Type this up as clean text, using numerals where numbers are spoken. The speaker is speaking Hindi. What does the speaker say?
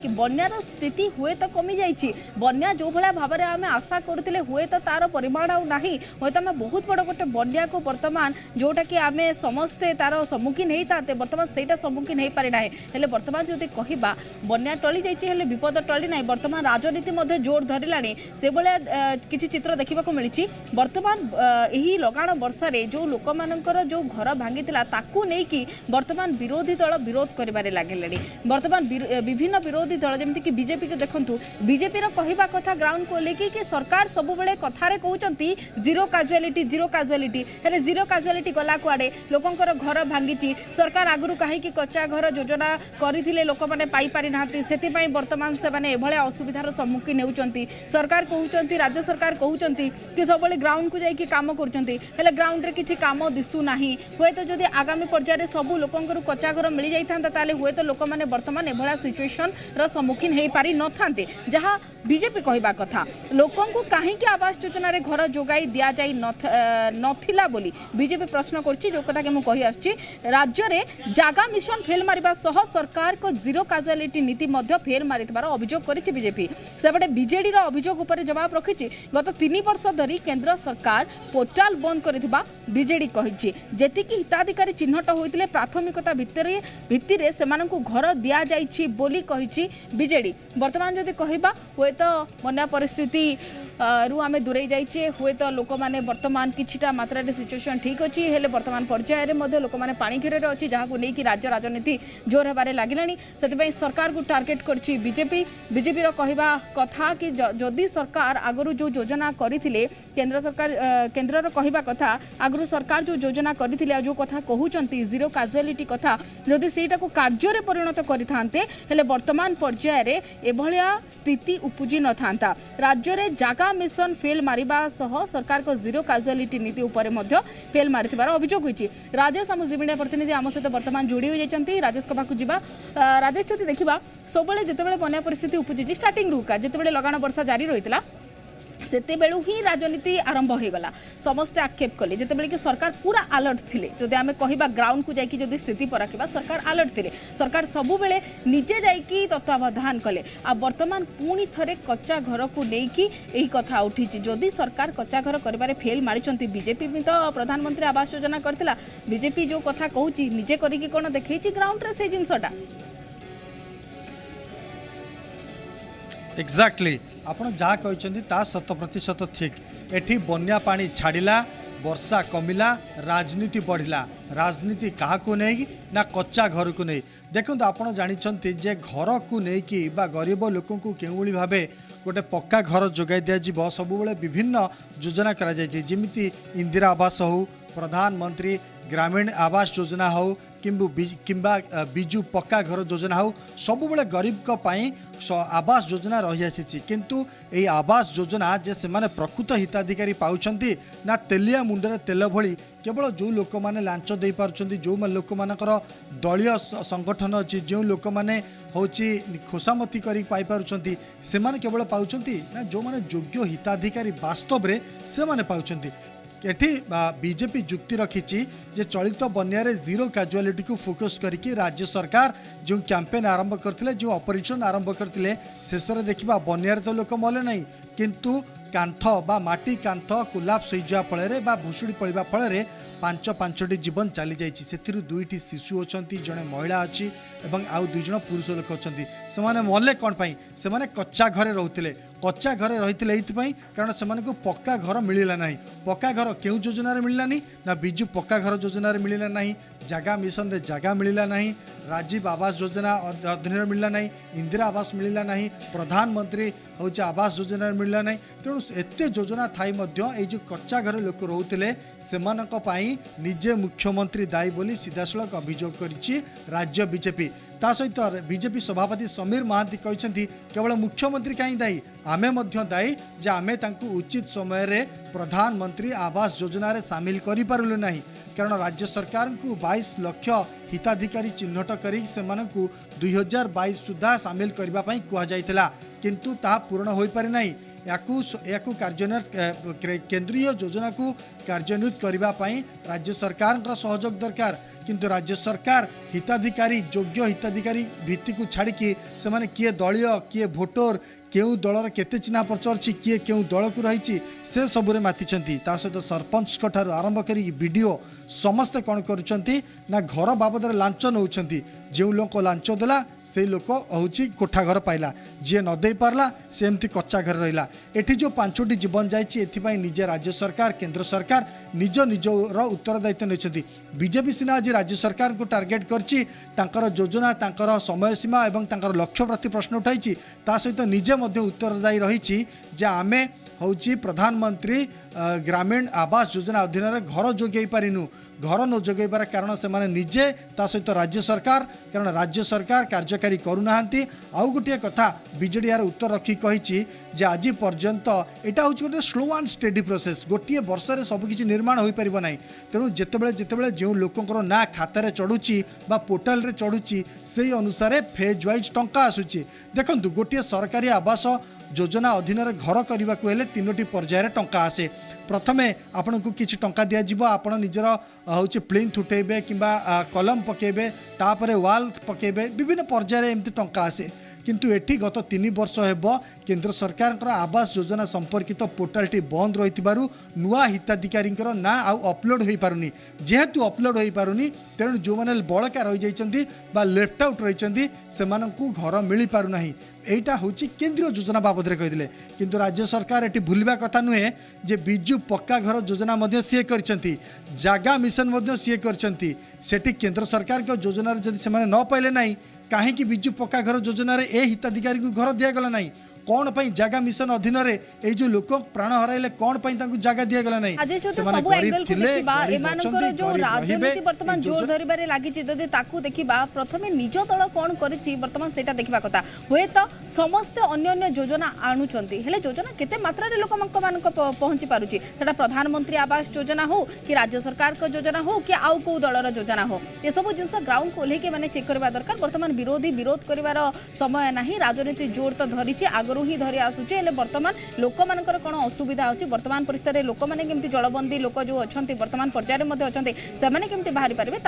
कि बन्यार स्थिति हुए तो कमी जाइए बन्या जो भाया भाव में आम आशा करते हुए तो तार परिमाण आउ नहीं हुए तो आम बहुत बड़ गोटे बन्या को बर्तमान जोटा कि आम समस्ते तार सम्मुखीन होता बर्तमान से सम्मुखीन हो पारि ना हेले बर्तमान जो कहवा बन्या टली जाइए विपद टली ना बर्तमान राजनीति जोर धरला से भाया किसी चित्र देखा मिली बर्तमान यही लगाण वर्षार जो लोक मानकर जो घर भांगी नहीं बर्तमान विरोधी दल विरोध कर लगे बर्तमान विभिन्न विरोधी दल जमीक बीजेपी को देखु बीजेपी कहवा कथा ग्राउंड को लेकिन कि सरकार सब बेले कथार कहते जीरो काजुआलिटी हेले जीरो काजुआलिटी गला कुआड़े लोकंर घर भांगी सरकार आगुरी कहीं कच्चा घर योजना करते लोक मैंने पाई ना से बर्तमान से असुविधार सम्मुखीन होती सरकार कहते राज्य सरकार कहते कि सब ग्राउंड को जाकि कम कर ग्राउंड रे किसी कम दिशुना हुए तो जदि आगामी पर्यायर सब लोकंर कच्चा घर मिल जाता हुए तो लोक मैंने बर्तमान एभला सिचुएशन सम्मुखीन हो पारि न थांते जहाँ बीजेपी कहवा कथा लोकों को कहीं आवास योजना रे घर जोगाई दि जाई नथिला बोली बीजेपी प्रश्न करछि जो कथा के मु कहि आछि राज्य रे जागा मिशन फेल मारिबा सह सरकार को जीरो काजुआलिटी नीति मध्य फेल मारितबार अभियोग करिछि बीजेपी सेबडे बीजेडी रो अभियोग उपर जवाब रखिछि गत 3 वर्ष धरी केंद्र सरकार पोर्टाल बंद करितबा बीजेडी कहिछि जेतिकी हिताधिकारी चिन्हट होइतिले प्राथमिकता भित्तिरे सेमानंकु घर दिया जाइछि बोली कहिछि बीजेडी बर्तमान जदि कहबा हुए तो बन्या परिस्थिति रु आम दूरे जाइए हुए तो लोक मैंने बर्तमान किछिटा मात्रा सिचुएशन ठीक अच्छी हेले बर्तमान पर्यायर लोक मैंने पानी घेर अच्छी जहाँ को लेकिन राज्य राजनीति जोर होबार लगिलानी से सरकार को टार्गेट करछि बीजेपी कहवा कथा कि जदि सरकार आगु जो योजना करथिले केंद्र सरकार केंद्र कहवा कथा आगु सरकार जो योजना करथिले जो कथा कहउचंती जीरो काजुआलिटी कथा जदि सेटा को कार्य रे परिणत करिथांते हेले वर्तमान पर्यायर एभलिया स्थिति उपजी न था राज्य रे जागा मिशन फेल मारिबा सह सरकार को जीरो काजुआलिटी नीति उपर मध्य फेल मारिथिबार अभियोग होइछि राजेश आम जी मीडिया प्रतिनिधि आम सहित वर्तमान जोड़ी हो जाइछन्ती राजेश को पाखु जिबा राजेश जति देखिबा सबले जेतेबेले बन्या परिस्थिति उपजी स्टार्टिंग रुका जेतेबेले लगाण वर्षा जारी रहितला सेते बेलू ही राजनीति आरंभ हो गला समस्ते आक्षेप कले जिते कि सरकार पूरा अलर्ट थिले जदि आमे कहिबा ग्राउंड को जाकि जदि स्थिति पर रखिबा सरकार अलर्ट थिले सरकार सबु बेले निजे जाकि तत्वावधान कले आ वर्तमान पुणी थरे कच्चा घर को लेकी एही कथा उठी जदि सरकार कच्चा घर करिबारे फेल मारिचंती बीजेपी भी तो प्रधानमंत्री आवास योजना करथिला बीजेपी जो कथा कहूची निजे करिकि कोन देखैछि ग्राउंड रे से जिंसटा एक्जाक्टली आपण जहाँ कहते 100% ठीक एठी बन्या पानी छाड़िला वर्षा कमिला राजनीति बढ़िला राजनीति क्या नहीं ना कच्चा घर को नहीं देखो आपण जानी जे घर को लेकिन बा गरीब लोक के भाव गोटे पक्का घर जोगाई दिज्व सब विभिन्न योजना जमी इंदिरा आवास हो प्रधानमंत्री ग्रामीण आवास योजना हो किंबा बिजु पक्का घर योजना हो सब गरीब आवास योजना रही आसी किंतु ये आवास योजना जे से माने प्रकृत हिताधिकारी पाउछंती ना तेलिया मुंडरे तेल भली केवल जो लोक मैंने लांच दे पार्छंती जो लोक मानकर दलीय संगठन अच्छी जो लोक मैंने होची खोसामती करी पाई पारुछंती से माने केवल पाउछंती ना जो माने योग्य हिताधिकारी वास्तव रे से माने पाउछंती एठी बीजेपी जुक्ति रखिछि जे चलित बन्या रे जीरो काजुआलिटी को फोकस करके राज्य सरकार जो कैंपेन आरंभ करथिले जो ऑपरेशन आरंभ करथिले शेष रे देखिबा बन्या रे तो लोक मले नहीं किंतु कांथ बा माटी कांथ कोलाप्स हो जा फल बा भुशुड़ी पड़वा फल 5-5टी जीवन चली जाइए से 2टी शिशु अच्छा जड़े महिला अच्छी और आउ 2 जन पुरुष लोक अच्छा से मले कौन पाई से कच्चा घरे रोते कच्चा घरे रही कारण से पक्का घर मिलला ना पक्का घर क्यों योजना मिललानी ना बिजु पक्का घर योजना मिलला ना जगह मिशन रे जगह मिलला ना राजीव आवास योजना अधीन मिलला ना इंदिरा आवास मिलला ना प्रधानमंत्री हूँ आवास योजना मिलला ना तेणु एत योजना थाई जो कच्चा घर लोक रोते से निजे मुख्यमंत्री दायी बोली सीधासलख अभियोग करिछि राज्य बीजेपी ता सहित बीजेपी सभापति समीर महांती कहते केवल मुख्यमंत्री कहीं दायी आमे मध्य दायी जे आमे तांकु उचित समय रे प्रधानमंत्री आवास योजना रे सामिल करि पारलु नाही कारण राज्य सरकार को 22 लाख हिताधिकारी चिन्हट करी से 2022 सुधा सामिल करबा पई कुआ जायतिला किंतु ता पूर्ण होई पारि नाही याकू कार्यान्वयन केंद्रीय योजना को कार्यान्वित करने राज्य सरकार सहयोग दरकार किंतु राज्य सरकार हिताधिकारी योग्य हिताधिकारी भित्ति को छाड़ी से माने किए दलीय किए भोटर केउ दलर केते चिन्हा परिचय अच्छी किए केउ दल को रही से सबुरे मातिचंती ता सहित सरपंच ठारू आरंभ करी वीडियो समस्ते कौन करुँच ना घर बाबद लांच नौकरी जो लोक लांच देला से लोक हूँ कोठा घर पाइला जी न दे पारला से एमती कच्चा घर रहा एठी जो 5टी जीवन जाइए निजे राज्य सरकार केंद्र सरकार निज निजर उत्तरदायित्व नहीं बीजेपी सिना आज राज्य सरकार को टार्गेट कर योजना तांकर समय सीमा और लक्ष्य प्रति प्रश्न उठाई सहित निजे उत्तरदायी रही आमे हूँ प्रधानमंत्री ग्रामीण आवास योजना अधीन घर जोगे पारिनु घर न जोगे पार कारण से माने निजे ता सहित राज्य सरकार कारण राज्य सरकार कार्यकारी करूना आउ गोटे कथा बीजेडी यार उत्तर रखी कही आज पर्यंत यहाँ हूँ गोटे स्लो एंड स्टेडी प्रोसेस गोटे वर्ष में सबकि निर्माण हो पार ना तेणु जितेबाला जो लोकंर ना खातार चढ़ुची पोर्टाल रे चढ़ुची से अनुसार फेज वाइज टंका आसूची देखु गोटे सरकारी आवास योजना अधीन घर करने को हेले 3टी पर्यायर टंका आसे प्रथमे आपण को किछि टंका दिया जिवो आपण निजर हूँ प्लिंथ उठेबे किंबा कलम पकेबे तापरे वाल पकेबे विभिन्न पर्यायर एमती टंका आसे किंतु एठी गत 3 वर्ष हेबो केंद्र सरकार आवास योजना संपर्कित पोर्टालटी बंद रही नुआ हिताधिकारी ना आउ अपलोड हो पारुनी जेहेतु अपलोड हो पारुनी तेणु जो मैंने बड़का रही जाइछंती बा लेफ्ट आउट रही से घर मिल पारुना एटा हूँ केंद्रीय योजना बाबद में कही किंतु राज्य सरकार एटी भूलवा कथा नुहे जे बिजु पक्का घर योजना मध्य सी करछंती जागा मिशन मध्य सी करछंती सेठी केंद्र सरकार के योजना जदि से माने न पाइले नाही कहीं बिजु पक्का घर योजना रे ए हिताधिकारी को घर दिगला ना कौन पाई जागा मिशन अधीन रे ए जो लोक प्राण हराइले कौन पाई तांकु जागा दिगला ना आज जो सब एंगल को देखिबा एमानकर जो राजनीति वर्तमान जोर धरिबारे लागि छि जदि ताकू देखिबा प्रथमे निज दल कोन करिछि वर्तमान सेटा देखिबा कथा होय त समस्त अन्य अन्य योजना आनुचंती हेले योजना केते मात्रा रे लोक मानक पहुंची पारुछि सेटा प्रधानमंत्री आवास योजना हो कि राज्य सरकार को योजना हो कि आउ को दलर योजना हो ये सब जिंस ग्राउंड को लेके माने चेक करबा दरकार वर्तमान विरोधी विरोध करिवार समय नाही राजनीति जोर तो धरिछि आगरु ही धरि आसुछि हेले वर्तमान लोक मानकर कोन असुविधा होछि वर्तमान परिस्थिति रे लोक माने केमति जलबंदी लोक जो अछंती वर्तमान पर्याय रे मध्ये अछंती से माने केमति बाहरी पारिबे